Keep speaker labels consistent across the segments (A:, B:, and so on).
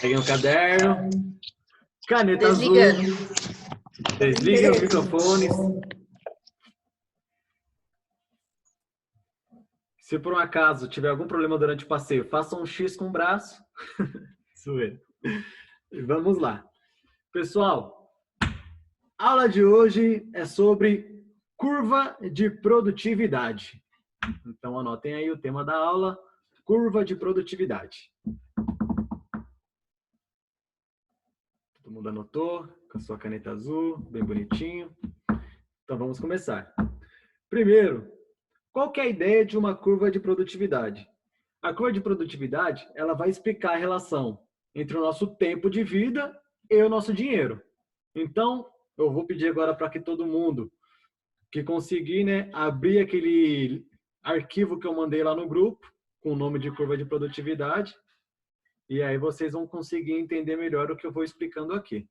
A: Peguem um caderno, caneta
B: Desligando.
A: azul, desliguem os microfones. Se por um acaso tiver algum problema durante o passeio, faça um X com o braço. Zoeira. Vamos lá. Pessoal, a aula de hoje é sobre curva de produtividade. Então anotem aí o tema da aula, curva de produtividade. Todo mundo anotou com a sua caneta azul, bem bonitinho. Então vamos começar. Primeiro, qual que é a ideia de uma curva de produtividade? A curva de produtividade, ela vai explicar a relação entre o nosso tempo de vida e o nosso dinheiro. Então, eu vou pedir agora para que todo mundo que conseguir, né, abrir aquele arquivo que eu mandei lá no grupo, com o nome de curva de produtividade, e aí vocês vão conseguir entender melhor o que eu vou explicando aqui.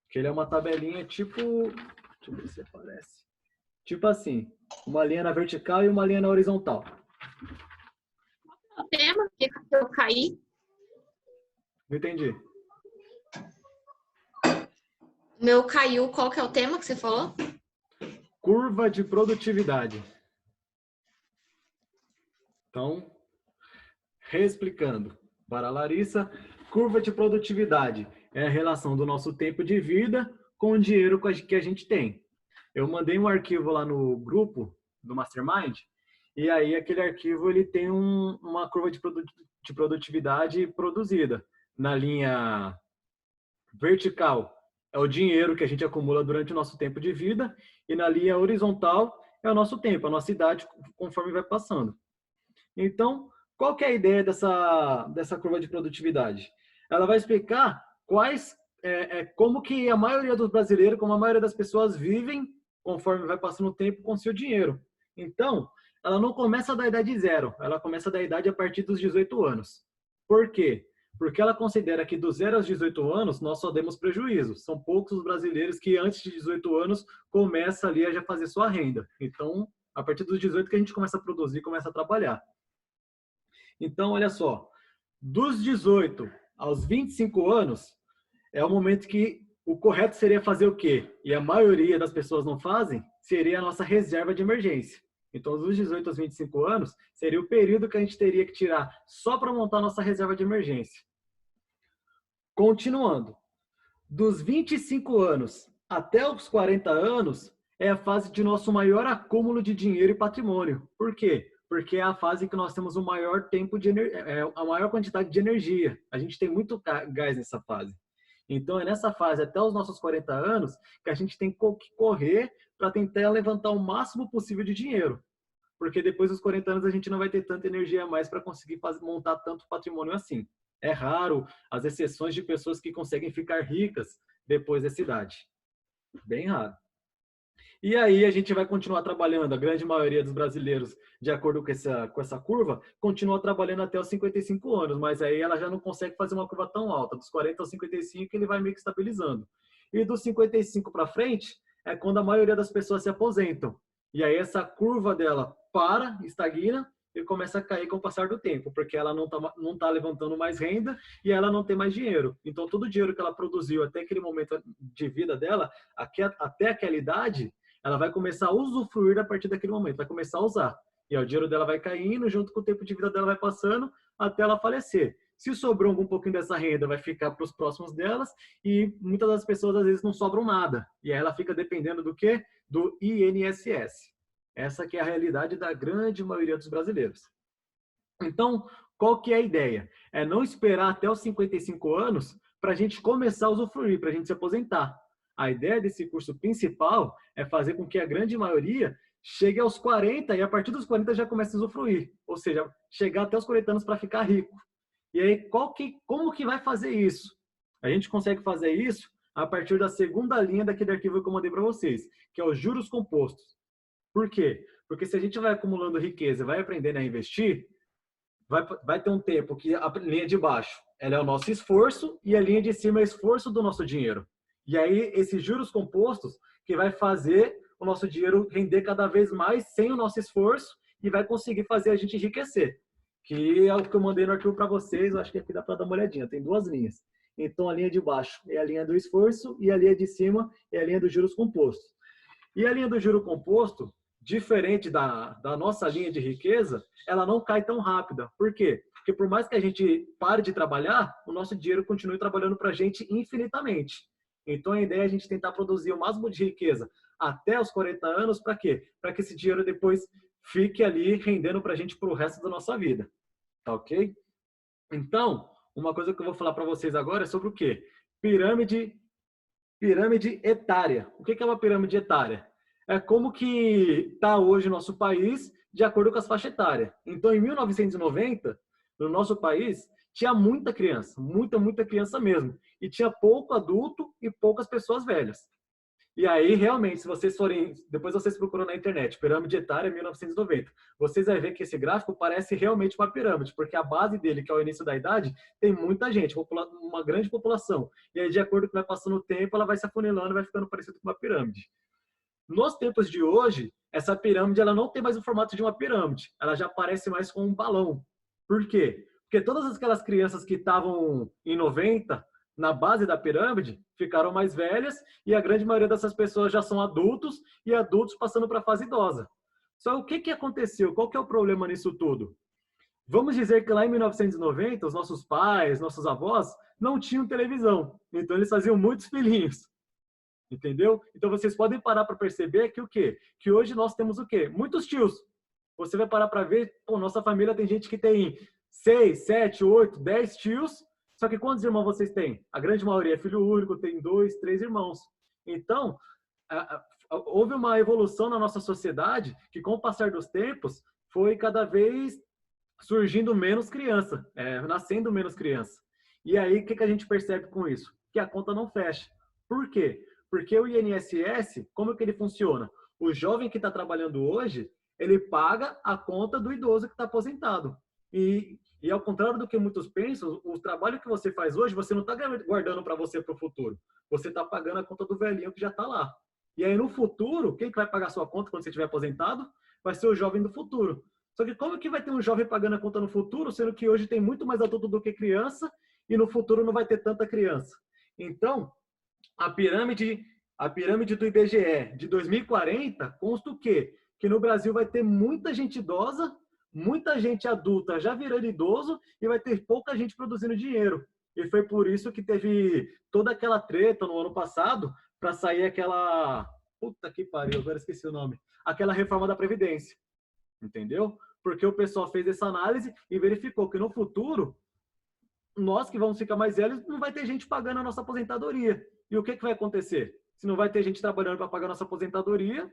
A: Que ele é uma tabelinha tipo... Deixa eu ver se aparece. Tipo assim, uma linha na vertical e uma linha na horizontal.
B: O tema que eu caí.
A: Não entendi.
B: O meu caiu. Qual que é o tema que você falou?
A: Curva de produtividade. Então, reexplicando para a Larissa, curva de produtividade é a relação do nosso tempo de vida com o dinheiro que a gente tem. Eu mandei um arquivo lá no grupo do Mastermind, e aí aquele arquivo ele tem uma curva de produtividade produzida. Na linha vertical é o dinheiro que a gente acumula durante o nosso tempo de vida, e na linha horizontal é o nosso tempo, a nossa idade conforme vai passando. Então, qual que é a ideia dessa curva de produtividade? Ela vai explicar como que a maioria dos brasileiros, como a maioria das pessoas vivem conforme vai passando o tempo com seu dinheiro. Então, ela não começa da idade zero, ela começa da idade a partir dos 18 anos. Por quê? Porque ela considera que dos 0 aos 18 anos nós só demos prejuízo. São poucos os brasileiros que antes de 18 anos começam ali a já fazer sua renda. Então, a partir dos 18 que a gente começa a produzir, começa a trabalhar. Então, olha só, dos 18 aos 25 anos, é o momento que o correto seria fazer o quê? E a maioria das pessoas não fazem, seria a nossa reserva de emergência. Então, dos 18 aos 25 anos, seria o período que a gente teria que tirar só para montar a nossa reserva de emergência. Continuando, dos 25 anos até os 40 anos, é a fase de nosso maior acúmulo de dinheiro e patrimônio. Por quê? Porque é a fase que nós temos o maior tempo de a maior quantidade de energia. A gente tem muito gás nessa fase. Então, é nessa fase, até os nossos 40 anos, que a gente tem que correr para tentar levantar o máximo possível de dinheiro. Porque depois dos 40 anos, a gente não vai ter tanta energia a mais para conseguir montar tanto patrimônio assim. É raro as exceções de pessoas que conseguem ficar ricas depois dessa idade. Bem raro. E aí a gente vai continuar trabalhando, a grande maioria dos brasileiros, de acordo com essa curva, continua trabalhando até os 55 anos, mas aí ela já não consegue fazer uma curva tão alta. Dos 40 aos 55 ele vai meio que estabilizando. E dos 55 para frente é quando a maioria das pessoas se aposentam. E aí essa curva dela para, estagna e começa a cair com o passar do tempo, porque ela não tá levantando mais renda e ela não tem mais dinheiro. Então todo o dinheiro que ela produziu até aquele momento de vida dela, até aquela idade, ela vai começar a usufruir a partir daquele momento, vai começar a usar. E aí o dinheiro dela vai caindo, junto com o tempo de vida dela vai passando, até ela falecer. Se sobrou algum pouquinho dessa renda, vai ficar para os próximos delas, e muitas das pessoas, às vezes, não sobram nada. E aí ela fica dependendo do quê? Do INSS. Essa que é a realidade da grande maioria dos brasileiros. Então, qual que é a ideia? É não esperar até os 55 anos para a gente começar a usufruir, para a gente se aposentar. A ideia desse curso principal é fazer com que a grande maioria chegue aos 40 e a partir dos 40 já comece a usufruir. Ou seja, chegar até os 40 anos para ficar rico. E aí, como que vai fazer isso? A gente consegue fazer isso a partir da segunda linha daquele arquivo que eu mandei para vocês, que é os juros compostos. Por quê? Porque se a gente vai acumulando riqueza, vai aprendendo a investir, vai ter um tempo que a linha de baixo ela é o nosso esforço e a linha de cima é o esforço do nosso dinheiro. E aí, esses juros compostos que vai fazer o nosso dinheiro render cada vez mais sem o nosso esforço e vai conseguir fazer a gente enriquecer. que é o que eu mandei no arquivo para vocês, eu acho que aqui dá para dar uma olhadinha, tem duas linhas. Então, a linha de baixo é a linha do esforço e a linha de cima é a linha dos juros compostos. E a linha do juro composto, diferente da nossa linha de riqueza, ela não cai tão rápida. Por quê? Porque por mais que a gente pare de trabalhar, o nosso dinheiro continue trabalhando para a gente infinitamente. Então, a ideia é a gente tentar produzir o máximo de riqueza até os 40 anos, para quê? Para que esse dinheiro depois fique ali rendendo para a gente para o resto da nossa vida. Tá ok? Então, uma coisa que eu vou falar para vocês agora é sobre o quê? Pirâmide etária. O que é uma pirâmide etária? É como que está hoje o nosso país de acordo com as faixas etárias. Então, em 1990, no nosso país, tinha muita criança, muita criança mesmo. E tinha pouco adulto e poucas pessoas velhas. E aí, realmente, se vocês forem, depois vocês procuram na internet, pirâmide etária 1990, vocês vão ver que esse gráfico parece realmente uma pirâmide, porque a base dele, que é o início da idade, tem muita gente, uma grande população. E aí, de acordo com o que vai passando o tempo, ela vai se afunilando e vai ficando parecido com uma pirâmide. Nos tempos de hoje, essa pirâmide ela não tem mais o formato de uma pirâmide, ela já parece mais com um balão. Por quê? Porque todas aquelas crianças que estavam em 90, na base da pirâmide, ficaram mais velhas e a grande maioria dessas pessoas já são adultos e adultos passando para a fase idosa. Só o que aconteceu? Qual que é o problema nisso tudo? Vamos dizer que lá em 1990, os nossos pais, nossos avós, não tinham televisão. Então, eles faziam muitos filhinhos. Entendeu? Então, vocês podem parar para perceber que o quê? Que hoje nós temos o quê? Muitos tios. Você vai parar para ver, pô, nossa família tem gente que tem 6, 7, 8, 10 tios, só que quantos irmãos vocês têm? A grande maioria é filho único, tem 2, 3 irmãos. Então, houve uma evolução na nossa sociedade que, com o passar dos tempos, foi cada vez surgindo menos criança, nascendo menos criança. E aí, o que a gente percebe com isso? Que a conta não fecha. Por quê? Porque o INSS, como que ele funciona? O jovem que está trabalhando hoje, ele paga a conta do idoso que está aposentado. E ao contrário do que muitos pensam, o trabalho que você faz hoje, você não está guardando para você para o futuro. Você está pagando a conta do velhinho que já está lá. E aí, no futuro, quem que vai pagar a sua conta quando você estiver aposentado? Vai ser o jovem do futuro. Só que como que vai ter um jovem pagando a conta no futuro, sendo que hoje tem muito mais adulto do que criança e no futuro não vai ter tanta criança? Então, a pirâmide do IBGE de 2040 consta o quê? Que no Brasil vai ter muita gente idosa, muita gente adulta já virando idoso e vai ter pouca gente produzindo dinheiro. E foi por isso que teve toda aquela treta no ano passado para sair aquela... Puta que pariu, agora esqueci o nome. Aquela reforma da Previdência. Entendeu? Porque o pessoal fez essa análise e verificou que no futuro, nós que vamos ficar mais velhos, não vai ter gente pagando a nossa aposentadoria. E o que vai acontecer? Se não vai ter gente trabalhando para pagar a nossa aposentadoria,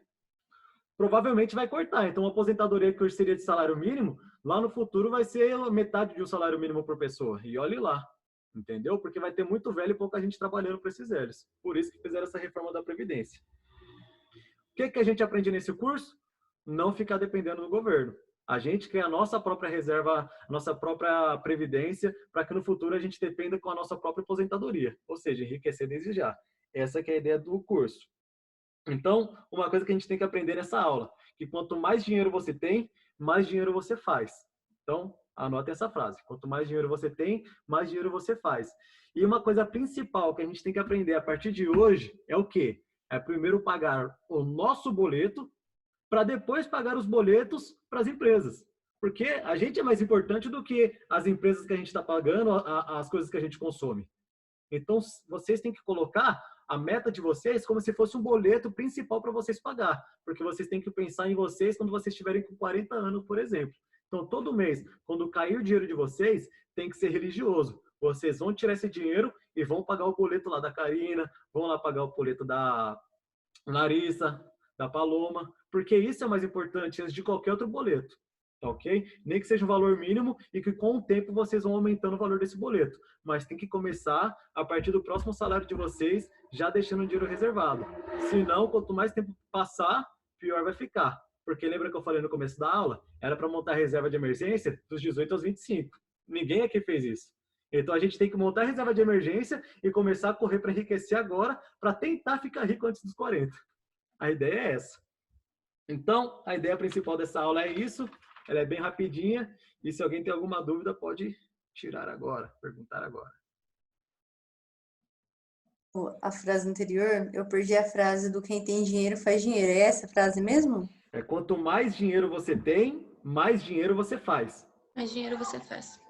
A: provavelmente vai cortar. Então, a aposentadoria que hoje seria de salário mínimo, lá no futuro vai ser metade de um salário mínimo por pessoa. E olhe lá, entendeu? Porque vai ter muito velho e pouca gente trabalhando para esses velhos. Por isso que fizeram essa reforma da Previdência. O que a gente aprende nesse curso? Não ficar dependendo do governo. A gente cria a nossa própria reserva, nossa própria previdência, para que no futuro a gente dependa com a nossa própria aposentadoria. Ou seja, enriquecer desde já. Essa que é a ideia do curso. Então, uma coisa que a gente tem que aprender nessa aula, que quanto mais dinheiro você tem, mais dinheiro você faz. Então, anote essa frase. Quanto mais dinheiro você tem, mais dinheiro você faz. E uma coisa principal que a gente tem que aprender a partir de hoje é o quê? É primeiro pagar o nosso boleto, para depois pagar os boletos para as empresas. Porque a gente é mais importante do que as empresas que a gente está pagando, as coisas que a gente consome. Então, vocês têm que colocar a meta de vocês como se fosse um boleto principal para vocês pagar. Porque vocês têm que pensar em vocês quando vocês estiverem com 40 anos, por exemplo. Então, todo mês, quando cair o dinheiro de vocês, tem que ser religioso. Vocês vão tirar esse dinheiro e vão pagar o boleto lá da Karina, vão lá pagar o boleto da Larissa, da Paloma, porque isso é mais importante antes de qualquer outro boleto, tá ok? Nem que seja um valor mínimo e que com o tempo vocês vão aumentando o valor desse boleto, mas tem que começar a partir do próximo salário de vocês, já deixando o dinheiro reservado. Senão, quanto mais tempo passar, pior vai ficar. Porque lembra que eu falei no começo da aula? Era para montar a reserva de emergência dos 18 aos 25. Ninguém aqui fez isso. Então, a gente tem que montar a reserva de emergência e começar a correr para enriquecer agora, para tentar ficar rico antes dos 40. A ideia é essa. Então, a ideia principal dessa aula é isso. Ela é bem rapidinha E se alguém tem alguma dúvida, pode tirar agora, perguntar agora.
C: A frase anterior, eu perdi a frase do quem tem dinheiro faz dinheiro. É essa frase mesmo?
A: É quanto mais dinheiro você tem, mais dinheiro você faz.
B: Mais dinheiro você faz.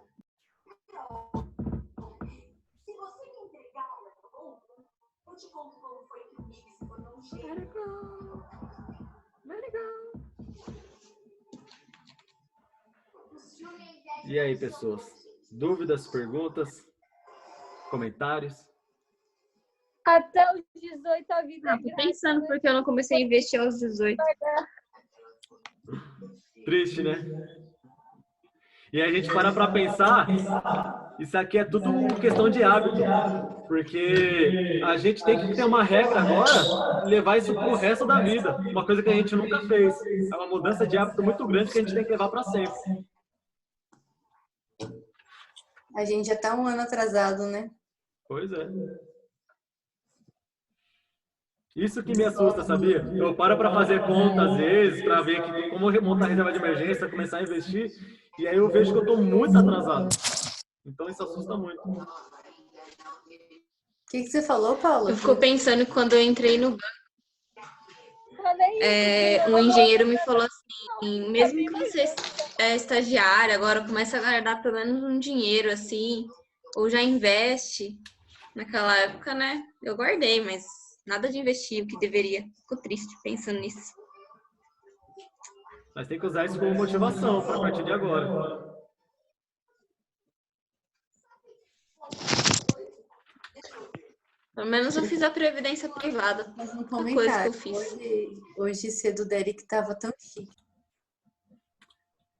A: E aí, pessoas? Dúvidas, perguntas, comentários?
D: Até os 18 a vida é
B: Tô
D: grátis.
B: pensando porque eu não comecei a investir aos 18.
A: Triste, né? E a gente para pensar, isso aqui é tudo questão de hábito. Porque a gente tem que ter uma regra agora e levar isso pro resto da vida. Uma coisa que a gente nunca fez. É uma mudança de hábito muito grande que a gente tem que levar para sempre.
C: A gente já tá um ano atrasado, né?
A: Pois é. Isso que me assusta, sabia? Eu paro para fazer conta às vezes, para ver como montar reserva de emergência, começar a investir, e aí eu vejo que eu estou muito atrasado. Então isso assusta muito.
C: O que você falou, Paula?
B: Eu fico pensando que quando eu entrei no banco, um engenheiro me falou assim, mesmo que você é estagiário, agora começa a guardar pelo menos um dinheiro assim, ou já investe. Naquela época, né? Eu guardei, mas nada de investir o que deveria. Fico triste pensando nisso.
A: Mas tem que usar isso como motivação para a partir de agora.
B: Pelo menos eu fiz a previdência privada.
C: Mas um
B: Outra coisa que eu
C: comentário.
B: fiz.
C: Hoje cedo o Derek tava tão chique.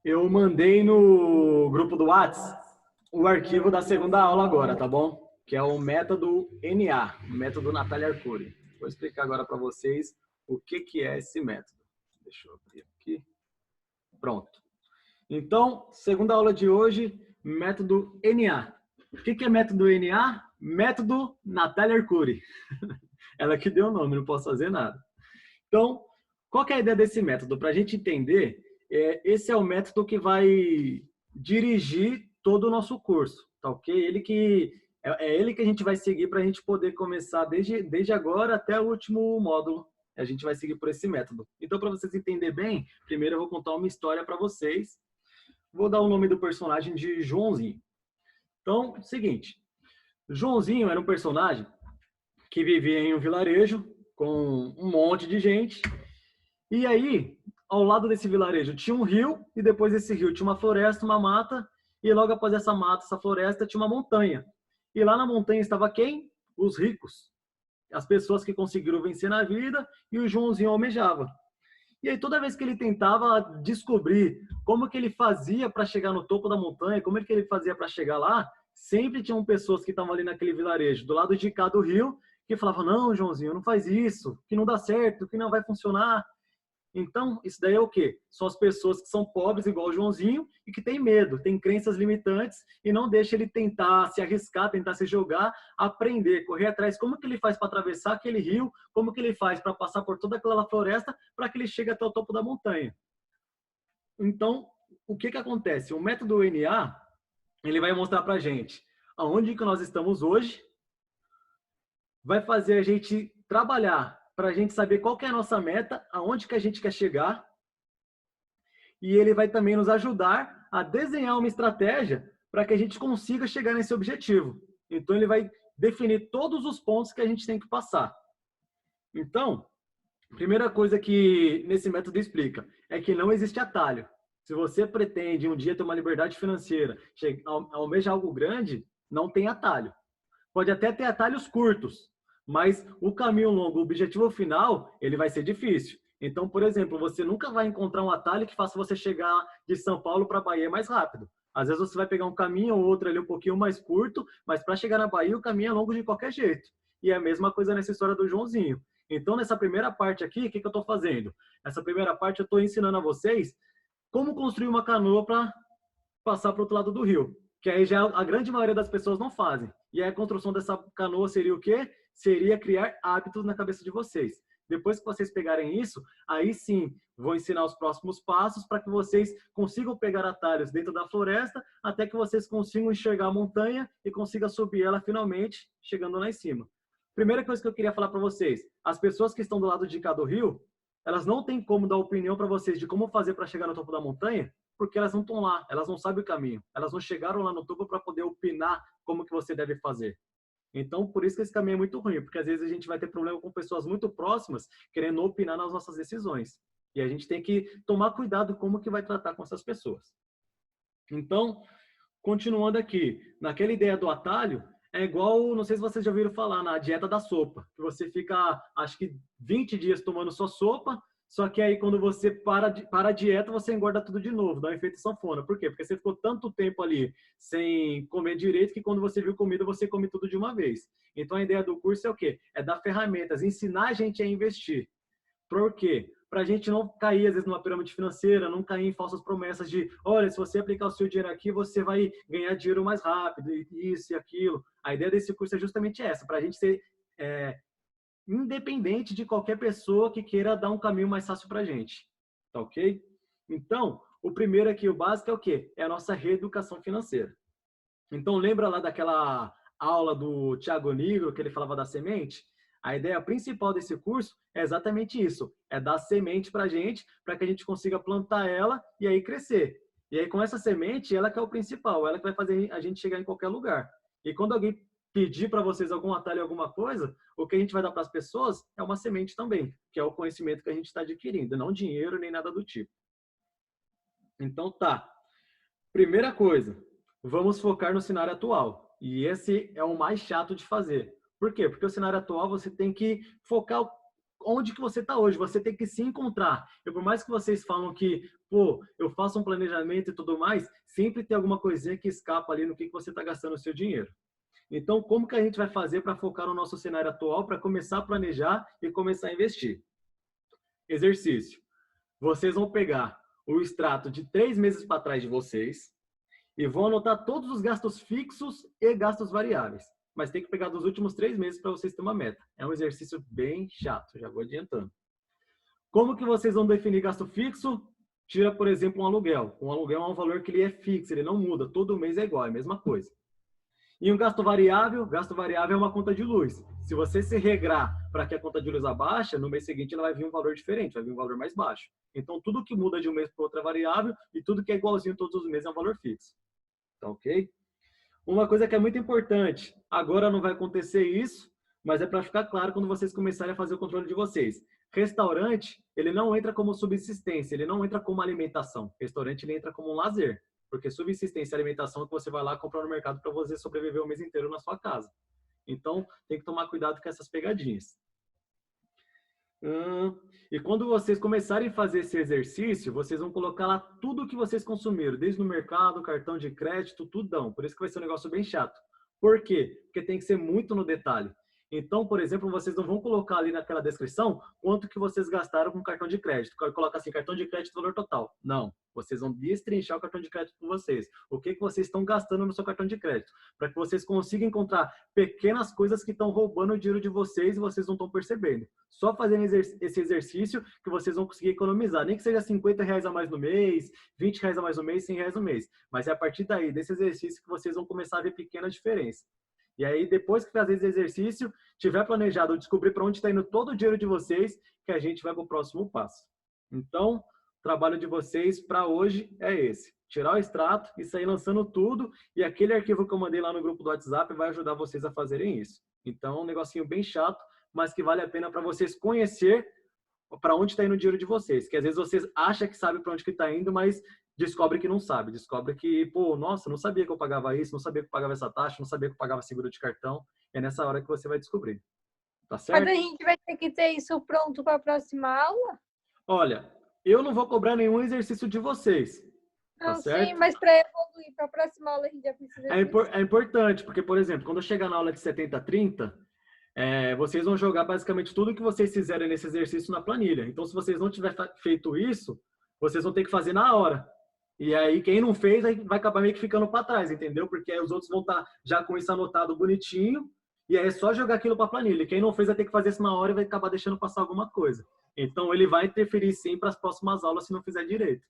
A: Eu mandei no grupo do WhatsApp o arquivo da segunda aula agora, tá bom? Que é o método NA, o método Natália Arcuri. Vou explicar agora para vocês o que é esse método. Deixa eu abrir aqui. Pronto. Então, segunda aula de hoje, método NA. O que é método NA? Método Natália Arcuri. Ela que deu o nome, não posso fazer nada. Então, qual que é a ideia desse método? Para a gente entender, esse é o método que vai dirigir todo o nosso curso, tá ok? ele que a gente vai seguir para a gente poder começar desde agora até o último módulo. A gente vai seguir por esse método. Então, para vocês entenderem bem, primeiro eu vou contar uma história para vocês. Vou dar o nome do personagem de Joãozinho. Então, seguinte. Joãozinho era um personagem que vivia em um vilarejo com um monte de gente. E aí, ao lado desse vilarejo tinha um rio, e depois desse rio tinha uma floresta, uma mata, e logo após essa mata, essa floresta, tinha uma montanha. E lá na montanha estava quem? Os ricos. As pessoas que conseguiram vencer na vida, e o Joãozinho almejava. E aí, toda vez que ele tentava descobrir como que ele fazia para chegar no topo da montanha, como é que ele fazia para chegar lá, sempre tinham pessoas que estavam ali naquele vilarejo, do lado de cá do rio, que falavam, não, Joãozinho, não faz isso, que não dá certo, que não vai funcionar. Então, isso daí é o quê? São as pessoas que são pobres, igual o Joãozinho, e que têm medo, têm crenças limitantes, e não deixa ele tentar se arriscar, tentar se jogar, aprender, correr atrás. Como que ele faz para atravessar aquele rio? Como que ele faz para passar por toda aquela floresta para que ele chegue até o topo da montanha? Então, o que acontece? O método NA, ele vai mostrar para a gente aonde que nós estamos hoje, vai fazer a gente trabalhar para a gente saber qual que é a nossa meta, aonde que a gente quer chegar, e ele vai também nos ajudar a desenhar uma estratégia para que a gente consiga chegar nesse objetivo. Então, ele vai definir todos os pontos que a gente tem que passar. Então, a primeira coisa que nesse método explica é que não existe atalho. Se você pretende um dia ter uma liberdade financeira, almejar algo grande, não tem atalho. Pode até ter atalhos curtos, mas o caminho longo, o objetivo final, ele vai ser difícil. Então, por exemplo, você nunca vai encontrar um atalho que faça você chegar de São Paulo para a Bahia mais rápido. Às vezes você vai pegar um caminho ou outro ali um pouquinho mais curto, mas para chegar na Bahia o caminho é longo de qualquer jeito. E é a mesma coisa nessa história do Joãozinho. Então, nessa primeira parte aqui, o que eu estou fazendo? Nessa primeira parte eu estou ensinando a vocês como construir uma canoa para passar para o outro lado do rio. Que aí já a grande maioria das pessoas não fazem. E aí a construção dessa canoa seria o quê? Seria criar hábitos na cabeça de vocês. Depois que vocês pegarem isso, aí sim, vou ensinar os próximos passos para que vocês consigam pegar atalhos dentro da floresta, até que vocês consigam enxergar a montanha e consigam subir ela finalmente, chegando lá em cima. Primeira coisa que eu queria falar para vocês, as pessoas que estão do lado de cá do rio, elas não têm como dar opinião para vocês de como fazer para chegar no topo da montanha, porque elas não estão lá, elas não sabem o caminho, elas não chegaram lá no topo para poder opinar como que você deve fazer. Então, por isso que esse caminho é muito ruim, porque às vezes a gente vai ter problema com pessoas muito próximas querendo opinar nas nossas decisões. E a gente tem que tomar cuidado como que vai tratar com essas pessoas. Então, continuando aqui, naquela ideia do atalho, é igual, não sei se vocês já ouviram falar, na dieta da sopa, que você fica, acho que 20 dias tomando sua sopa, só que aí quando você para a dieta, você engorda tudo de novo, dá um efeito sanfona. Por quê? Porque você ficou tanto tempo ali sem comer direito que quando você viu comida, você come tudo de uma vez. Então a ideia do curso é o quê? É dar ferramentas, ensinar a gente a investir. Por quê? Para a gente não cair, às vezes, numa pirâmide financeira, não cair em falsas promessas de, olha, se você aplicar o seu dinheiro aqui, você vai ganhar dinheiro mais rápido, isso e aquilo. A ideia desse curso é justamente essa, para a gente ser independente de qualquer pessoa que queira dar um caminho mais fácil para a gente. Tá ok? Então, o primeiro aqui, o básico, é o quê? É a nossa reeducação financeira. Então, lembra lá daquela aula do Thiago Nigro, que ele falava da semente? A ideia principal desse curso é exatamente isso, é dar semente para que a gente consiga plantar ela e aí crescer. E aí com essa semente, ela que é o principal, ela que vai fazer a gente chegar em qualquer lugar. E quando alguém pedir para vocês algum atalho, alguma coisa, o que a gente vai dar para as pessoas é uma semente também, que é o conhecimento que a gente está adquirindo, não dinheiro nem nada do tipo. Então tá, primeira coisa, vamos focar no cenário atual. E esse é o mais chato de fazer. Por quê? Porque o cenário atual você tem que focar onde que você está hoje, você tem que se encontrar. E por mais que vocês falam que, pô, eu faço um planejamento e tudo mais, sempre tem alguma coisinha que escapa ali no que você está gastando o seu dinheiro. Então, como que a gente vai fazer para focar no nosso cenário atual, para começar a planejar e começar a investir? Exercício. Vocês vão pegar o extrato de 3 meses para trás de vocês e vão anotar todos os gastos fixos e gastos variáveis. Mas tem que pegar dos últimos 3 meses para vocês terem uma meta. É um exercício bem chato, já vou adiantando. Como que vocês vão definir gasto fixo? Tira, por exemplo, um aluguel. Um aluguel é um valor que ele é fixo, ele não muda. Todo mês é igual, é a mesma coisa. E um gasto variável é uma conta de luz. Se você se regrar para que a conta de luz abaixa, no mês seguinte ela vai vir um valor diferente, vai vir um valor mais baixo. Então, tudo que muda de um mês para outro é variável e tudo que é igualzinho todos os meses é um valor fixo. Tá ok? Uma coisa que é muito importante, agora não vai acontecer isso, mas é para ficar claro quando vocês começarem a fazer o controle de vocês. Restaurante, ele não entra como subsistência, ele não entra como alimentação. Restaurante, ele entra como um lazer. Porque subsistência e alimentação é que você vai lá comprar no mercado para você sobreviver o mês inteiro na sua casa. Então, tem que tomar cuidado com essas pegadinhas. E quando vocês começarem a fazer esse exercício, vocês vão colocar lá tudo que vocês consumiram, desde no mercado, cartão de crédito, tudão. Por isso que vai ser um negócio bem chato. Por quê? Porque tem que ser muito no detalhe. Então, por exemplo, vocês não vão colocar ali naquela descrição quanto que vocês gastaram com cartão de crédito. Coloca assim, cartão de crédito, valor total. Não. Vocês vão destrinchar o cartão de crédito com vocês. O que vocês estão gastando no seu cartão de crédito. Para que vocês consigam encontrar pequenas coisas que estão roubando o dinheiro de vocês e vocês não estão percebendo. Só fazendo esse exercício que vocês vão conseguir economizar. Nem que seja R$50 a mais no mês, R$20 a mais no mês, R$100 no mês. Mas é a partir daí, desse exercício, que vocês vão começar a ver pequenas diferenças. E aí, depois que fazer esse exercício, tiver planejado descobrir para onde está indo todo o dinheiro de vocês, que a gente vai para o próximo passo. Então, o trabalho de vocês para hoje é esse. Tirar o extrato e sair lançando tudo. E aquele arquivo que eu mandei lá no grupo do WhatsApp vai ajudar vocês a fazerem isso. Então, um negocinho bem chato, mas que vale a pena para vocês conhecer para onde está indo o dinheiro de vocês. Que às vezes vocês acham que sabe para onde que está indo, mas descobre que não sabe. Descobre que, pô, nossa, não sabia que eu pagava isso, não sabia que eu pagava essa taxa, não sabia que eu pagava seguro de cartão. É nessa hora que você vai descobrir. Tá certo?
D: Mas a gente vai ter que ter isso pronto para a próxima aula?
A: Olha, eu não vou cobrar nenhum exercício de vocês. Tá
D: Não,
A: certo?
D: sim, mas para evoluir para a próxima aula a gente já precisa
A: É importante, porque, por exemplo, quando eu chegar na aula de 70-30, vocês vão jogar basicamente tudo que vocês fizerem nesse exercício na planilha. Então, se vocês não tiverem feito isso, vocês vão ter que fazer na hora. E aí, quem não fez, vai acabar meio que ficando para trás, entendeu? Porque aí os outros vão estar já com isso anotado bonitinho E aí é só jogar aquilo para a planilha. Quem não fez vai ter que fazer isso na hora e vai acabar deixando passar alguma coisa. Então, ele vai interferir sim para as próximas aulas se não fizer direito.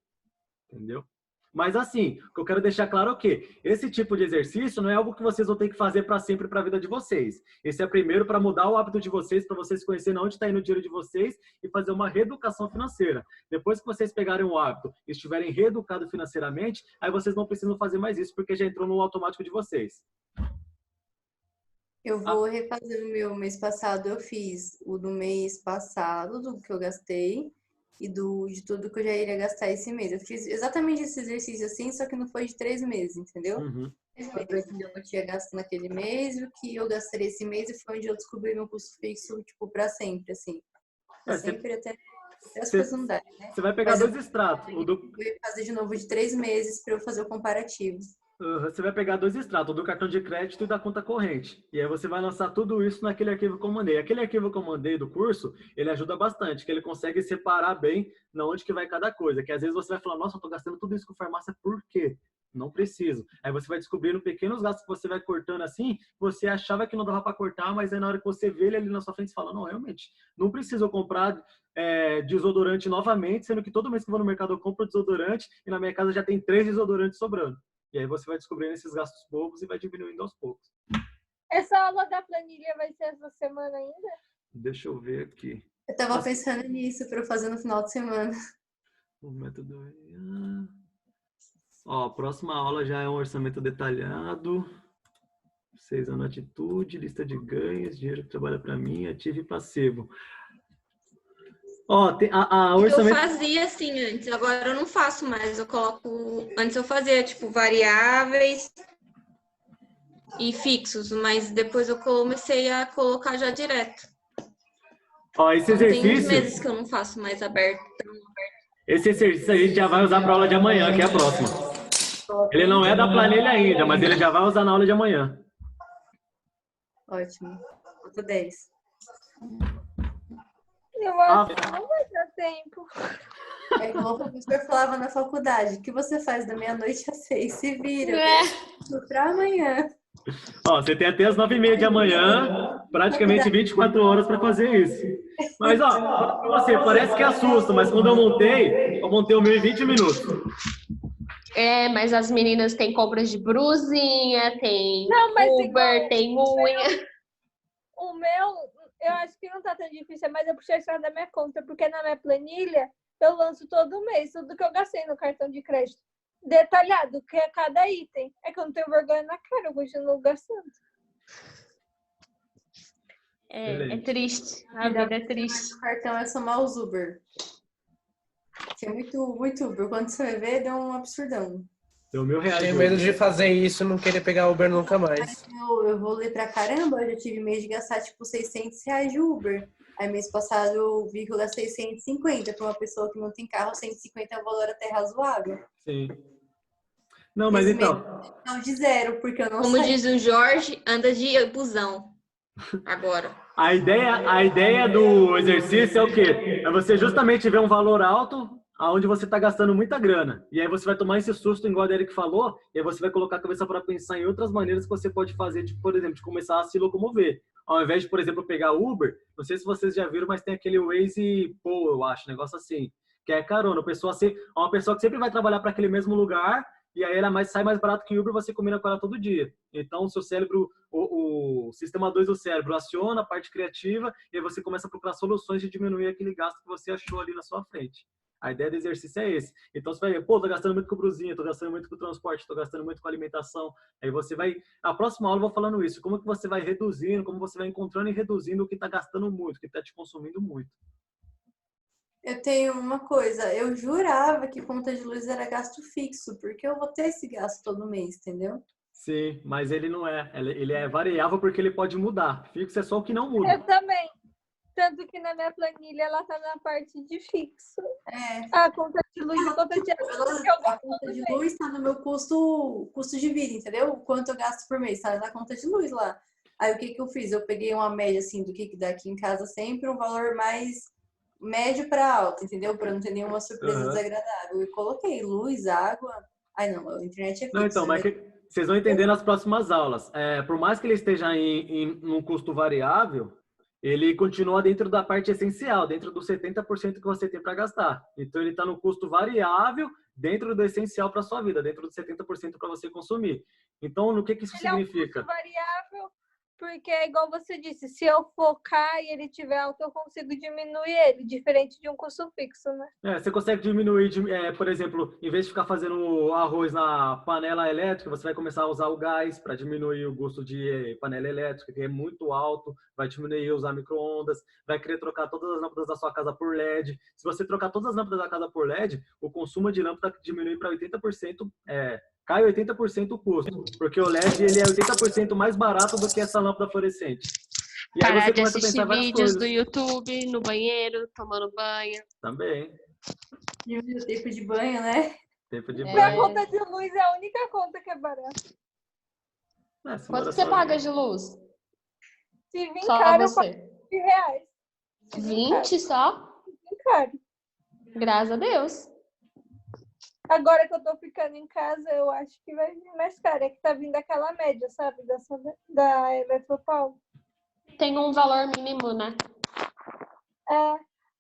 A: Entendeu? Mas assim, o que eu quero deixar claro é o quê? Esse tipo de exercício não é algo que vocês vão ter que fazer para sempre para a vida de vocês. Esse é primeiro para mudar o hábito de vocês, para vocês conhecerem onde está indo o dinheiro de vocês e fazer uma reeducação financeira. Depois que vocês pegarem o hábito e estiverem reeducados financeiramente, aí vocês não precisam fazer mais isso, porque já entrou no automático de vocês.
C: Eu vou refazer o meu mês passado. Eu fiz o do mês passado, do que eu gastei, e de tudo que eu já iria gastar esse mês. Eu fiz exatamente esse exercício assim, só que não foi de 3 meses, entendeu?
A: Uhum.
C: Pra entender o que eu tinha gasto naquele mês, o que eu gastaria esse mês, e foi onde eu descobri meu custo fixo, tipo, pra sempre, assim. Pra sempre, até as coisas não darem, né?
A: Você vai pegar
C: Mas
A: dois extratos.
C: eu vou fazer de novo de 3 meses pra eu fazer o comparativo.
A: Você vai pegar dois extratos, o do cartão de crédito e da conta corrente. E aí você vai lançar tudo isso naquele arquivo que eu mandei. Aquele arquivo que eu mandei do curso, ele ajuda bastante, que ele consegue separar bem na onde que vai cada coisa. Que às vezes você vai falar, nossa, eu tô gastando tudo isso com farmácia, por quê? Não preciso. Aí você vai descobrindo pequenos gastos que você vai cortando assim, você achava que não dava para cortar, mas aí na hora que você vê ele ali na sua frente, você fala, não, realmente, não preciso comprar desodorante novamente, sendo que todo mês que eu vou no mercado eu compro desodorante e na minha casa já tem 3 desodorantes sobrando. E aí você vai descobrindo esses gastos bobos e vai diminuindo aos poucos.
D: Essa aula da planilha vai ser essa semana ainda?
A: Deixa eu ver aqui.
C: Eu tava pensando nisso pra eu fazer no final de semana.
A: O método... Ó, a próxima aula já é um orçamento detalhado. 6 anos de atitude, lista de ganhos, dinheiro que trabalha para mim, ativo e passivo. Ó, tem orçamento...
B: Eu fazia assim antes, agora eu não faço mais. Eu coloco. Antes eu fazia, tipo, variáveis e fixos, mas depois eu comecei a colocar já direto.
A: Ó, esse
B: Tem uns
A: exercício...
B: meses que eu não faço mais aberto.
A: Esse exercício a gente já vai usar para a aula de amanhã, que é a próxima. Ele não é da planilha ainda, mas ele já vai usar na aula de amanhã.
C: Ótimo. Outro 10.
D: Eu acho que não vai dar tempo.
C: É como o professor falava na faculdade, o que você faz da meia-noite às 6? Se vira. Pra amanhã.
A: Ó, você tem até as 9h30 de amanhã, praticamente 24 horas para fazer isso. Mas, ó, pra você, parece que assusta, mas quando eu montei o meu em 20 minutos.
E: É, mas as meninas têm compras de brusinha, tem
D: Não, mas
E: Uber,
D: igual,
E: tem unha.
D: O meu, eu acho que não tá tão difícil, mas eu puxei só da minha conta, porque na minha planilha eu lanço todo mês tudo que eu gastei no cartão de crédito. Detalhado, que é cada item. É que eu não tenho vergonha na cara, eu continuo gastando.
E: É triste. A vida é triste.
C: O cartão é somar os Uber. Que é muito, muito Uber. Quando você vai ver, dá um absurdão.
A: Deu R$1.000.
F: Tenho medo de fazer isso e não querer pegar Uber nunca mais.
C: Eu vou ler pra caramba, eu já tive mês de gastar tipo R$600 de Uber. Aí mês passado eu vi que eu gastei 150. Pra uma pessoa que não tem carro, 150 é um valor até razoável.
A: Sim. Não, mas
C: Esse
A: então...
C: mês, não, de zero, porque eu não
B: Como
C: sei.
B: diz o Jorge, anda de busão. Agora.
A: A ideia do exercício é o quê? É você justamente ver um valor alto aonde você está gastando muita grana. E aí você vai tomar esse susto, igual o Eric falou, e aí você vai colocar a cabeça para pensar em outras maneiras que você pode fazer, tipo, por exemplo, de começar a se locomover. Ao invés de, por exemplo, pegar Uber, não sei se vocês já viram, mas tem aquele Waze Pô, eu acho, negócio assim, que é carona. Uma pessoa que sempre vai trabalhar para aquele mesmo lugar, e aí ela sai mais barato que Uber, você combina com ela todo dia. Então, o seu cérebro, o sistema 2 do cérebro aciona a parte criativa, e aí você começa a procurar soluções de diminuir aquele gasto que você achou ali na sua frente. A ideia do exercício é esse. Então, você vai ver, pô, tô gastando muito com brusinha, tô gastando muito com transporte, tô gastando muito com alimentação. Aí você vai... A próxima aula eu vou falando isso. Como que você vai reduzindo, como você vai encontrando e reduzindo o que tá gastando muito, o que tá te consumindo muito.
C: Eu tenho uma coisa, eu jurava que conta de luz era gasto fixo, porque eu vou ter esse gasto todo mês, entendeu?
A: Sim, mas ele não é. Ele é variável porque ele pode mudar. Fixo é só o que não muda.
D: Eu também. Tanto que na minha planilha ela tá na parte de fixo.
C: É.
D: A conta de luz e conta de água.
C: A conta de luz está no meu custo de vida, entendeu? O quanto eu gasto por mês, tá na conta de luz lá. Aí o que eu fiz? Eu peguei uma média assim do que dá aqui em casa sempre, um valor mais médio para alto, entendeu? Para não ter nenhuma surpresa desagradável. E coloquei luz, água. Ai não, a internet é fixa.
A: Não, então, mas vocês vão entender nas próximas aulas. Por mais que ele esteja num custo variável, ele continua dentro da parte essencial, dentro dos 70% que você tem para gastar. Então, ele está no custo variável dentro do essencial para sua vida, dentro dos 70% para você consumir. Então, no que isso
D: Ele é um
A: significa?
D: custo variável, porque é igual você disse, se eu focar e ele tiver alto, eu consigo diminuir ele, diferente de um custo fixo, né?
A: Você consegue diminuir, por exemplo, em vez de ficar fazendo arroz na panela elétrica, você vai começar a usar o gás para diminuir o custo de panela elétrica, que é muito alto, vai diminuir usar micro-ondas, vai querer trocar todas as lâmpadas da sua casa por LED. Se você trocar todas as lâmpadas da casa por LED, o consumo de lâmpada diminui para 80%, cai 80% o custo, porque o LED ele é 80% mais barato do que essa lâmpada fluorescente. E aí
E: Parar
A: você
E: de
A: começa a
E: assistir
A: pensar várias
E: vídeos
A: coisas.
E: do YouTube, no banheiro, tomando banho.
A: Também.
C: Diminuir o tempo de banho, né?
A: Tempo de
D: Minha
A: banho.
D: conta de luz é a única conta que é barata.
A: Se
E: Quanto
A: mora
E: você
A: só-
E: paga de luz?
D: Se vir
E: Só
D: caro, eu
E: você.
D: pago R$20. Se vir
E: 20 só?
D: caro.
E: Graças a Deus.
D: Agora que eu tô ficando em casa, eu acho que vai vir mais caro. É que tá vindo aquela média, sabe? Da Eletropaulo.
E: Tem um valor mínimo, né?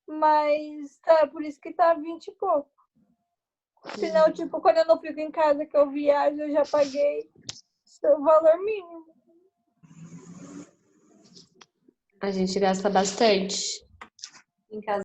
D: Mas é por isso que tá 20 e pouco. Senão, tipo, quando eu não fico em casa, que eu viajo, eu já paguei o valor mínimo.
E: A gente gasta bastante.
C: Em casa